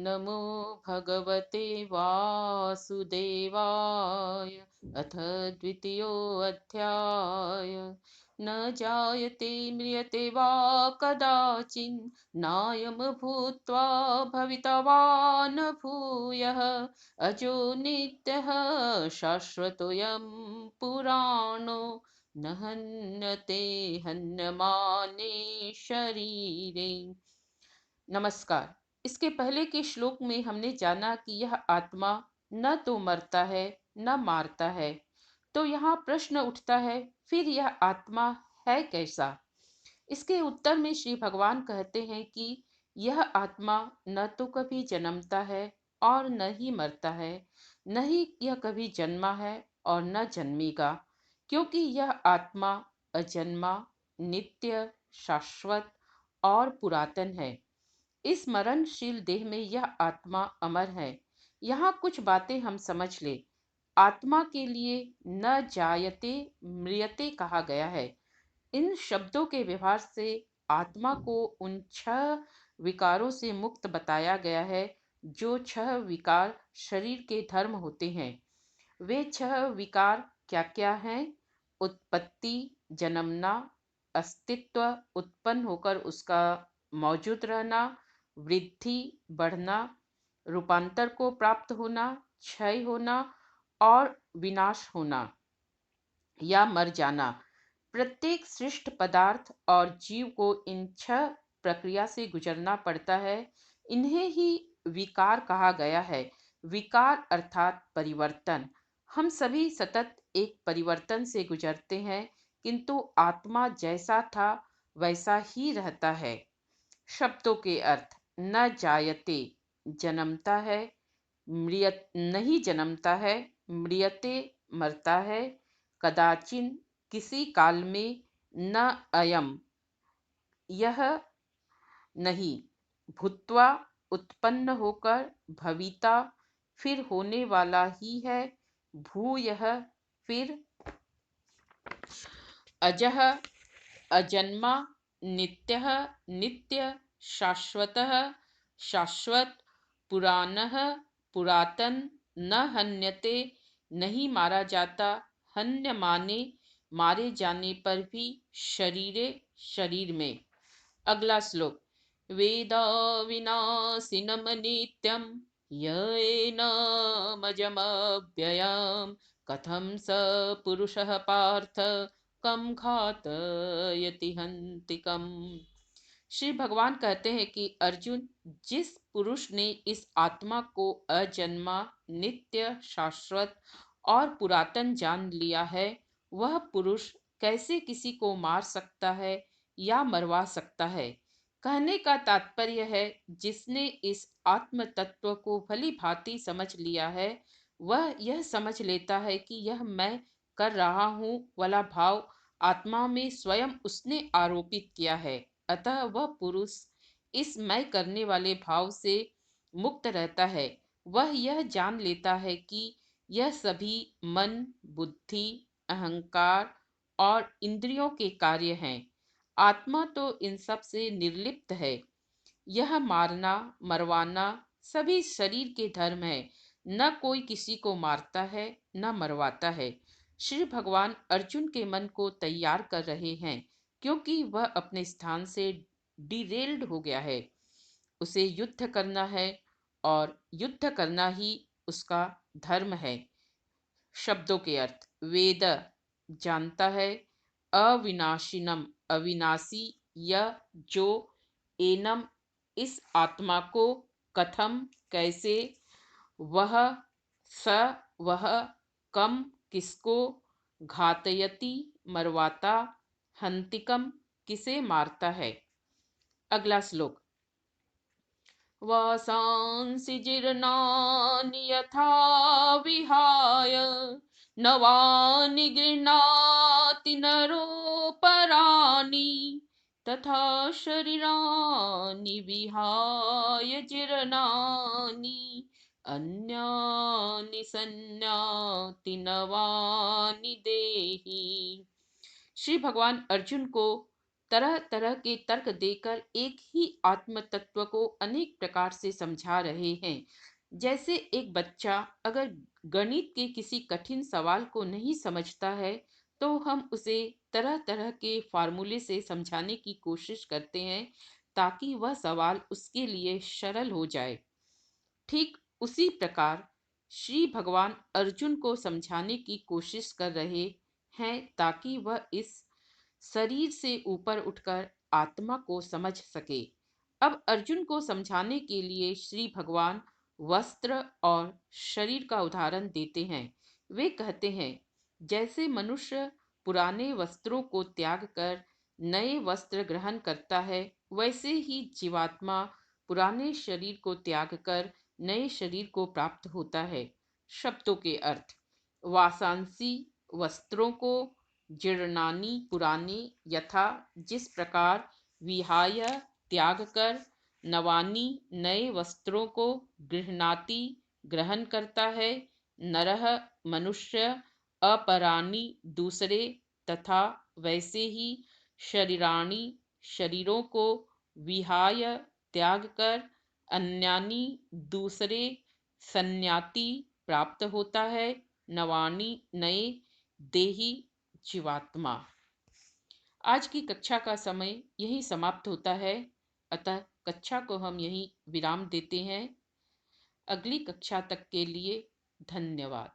नमो भगवते वासुदेवाय। अथ द्वितीयोऽध्याय। न जायते म्रियते वा कदाचिन् नायं भूत्वा भवितवा न भूयः। अजो नित्यः शाश्वतोऽयं पुराणो न हन्यते हन्यमाने शरीरे। नमस्कार। इसके पहले के श्लोक में हमने जाना कि यह आत्मा न तो मरता है न मारता है। तो यहाँ प्रश्न उठता है, फिर यह आत्मा है कैसा? इसके उत्तर में श्री भगवान कहते हैं कि यह आत्मा न तो कभी जन्मता है और न ही मरता है, न ही यह कभी जन्मा है और न जन्मेगा, क्योंकि यह आत्मा अजन्मा, नित्य, शाश्वत और पुरातन है। इस मरणशील देह में यह आत्मा अमर है। यहाँ कुछ बातें हम समझ ले। आत्मा के लिए न जायते म्रियते कहा गया है। इन शब्दों के व्यवहार से आत्मा को उन 6 विकारों से मुक्त बताया गया है, जो 6 विकार शरीर के धर्म होते हैं। वे 6 विकार क्या क्या हैं? उत्पत्ति, जन्मना, अस्तित्व, उत्पन्न होकर उसका मौजूद रहना, वृद्धि, बढ़ना, रूपांतर को प्राप्त होना, क्षय होना और विनाश होना या मर जाना। प्रत्येक सृष्ट पदार्थ और जीव को इन 6 प्रक्रिया से गुजरना पड़ता है। इन्हें ही विकार कहा गया है। विकार अर्थात परिवर्तन। हम सभी सतत एक परिवर्तन से गुजरते हैं, किंतु आत्मा जैसा था वैसा ही रहता है। शब्दों के अर्थ। न जायते जन्मता है, म्रियत नहीं जन्मता है, म्रियते मरता है, कदाचिन किसी काल में, न अयम यह नहीं, भूत्वा उत्पन्न होकर, भविता फिर होने वाला ही है, भूयः फिर, अजः अजन्मा, नित्यः नित्य, शाश्वतः शाश्वत, पुराणः पुरातन, न हन्यते नहीं मारा जाता, हन्य माने मारे जाने पर भी, शरीरे शरीर में। अगला श्लोक। वेदा विनाशिनम नित्यम येनमजमव्ययम् कथं स पुरुषः पार्थ कम घातयति हन्तिकम्। श्री भगवान कहते हैं कि अर्जुन, जिस पुरुष ने इस आत्मा को अजन्मा, नित्य, शाश्वत और पुरातन जान लिया है, वह पुरुष कैसे किसी को मार सकता है या मरवा सकता है? कहने का तात्पर्य है, जिसने इस आत्म तत्व को भली भांति समझ लिया है, वह यह समझ लेता है कि यह मैं कर रहा हूँ वाला भाव आत्मा में स्वयं उसने आरोपित किया है। अतः वह पुरुष इस मैं करने वाले भाव से मुक्त रहता है। वह यह जान लेता है कि यह सभी मन, बुद्धि, अहंकार और इंद्रियों के कार्य हैं। आत्मा तो इन सब से निर्लिप्त है। यह मारना, मरवाना सभी शरीर के धर्म है। न कोई किसी को मारता है न मरवाता है। श्री भगवान अर्जुन के मन को तैयार कर रहे हैं, क्योंकि वह अपने स्थान से डिरेल्ड हो गया है। उसे युद्ध करना है और युद्ध करना ही उसका धर्म है। शब्दों के अर्थ। वेद जानता है, अविनाशिनम अविनाशी, यह जो, एनम इस आत्मा को, कथम कैसे, वह स वह, कम किसको, घातयति मरवाता, हंतिकम किसे मारता है। अगला श्लोक। वासांसि जीर्णानि यथा विहाय नवानि गृह्णाति नरोपराणि तथा शरीराणि विहाय जीर्णानि अन्यानि संयाति नवानि देहि। श्री भगवान अर्जुन को तरह तरह के तर्क देकर एक ही आत्म तत्व को अनेक प्रकार से समझा रहे हैं। जैसे एक बच्चा अगर गणित के किसी कठिन सवाल को नहीं समझता है, तो हम उसे तरह तरह के फार्मूले से समझाने की कोशिश करते हैं, ताकि वह सवाल उसके लिए सरल हो जाए। ठीक उसी प्रकार श्री भगवान अर्जुन को समझाने की कोशिश कर रहे हैं, ताकि वह इस शरीर से ऊपर उठकर आत्मा को समझ सके। अब अर्जुन को समझाने के लिए श्री भगवान वस्त्र और शरीर का उदाहरण देते हैं। वे कहते हैं, जैसे मनुष्य पुराने वस्त्रों को त्याग कर नए वस्त्र ग्रहण करता है, वैसे ही जीवात्मा पुराने शरीर को त्याग कर नए शरीर को प्राप्त होता है। शब्दों के अर्थ: वासांसी वस्त्रों को, जीर्णानि पुराने, यथा जिस प्रकार, विहाय त्याग कर, नवानि नए वस्त्रों को, गृह्णाति ग्रहण करता है, नरह मनुष्य, अपरानि दूसरे, तथा वैसे ही, शरीराणि शरीरों को, विहाय त्याग कर, अन्यानि दूसरे, संन्याति प्राप्त होता है, नवानि नए, देही जीवात्मा। आज की कक्षा का समय यही समाप्त होता है, अतः कक्षा को हम यही विराम देते हैं। अगली कक्षा तक के लिए धन्यवाद।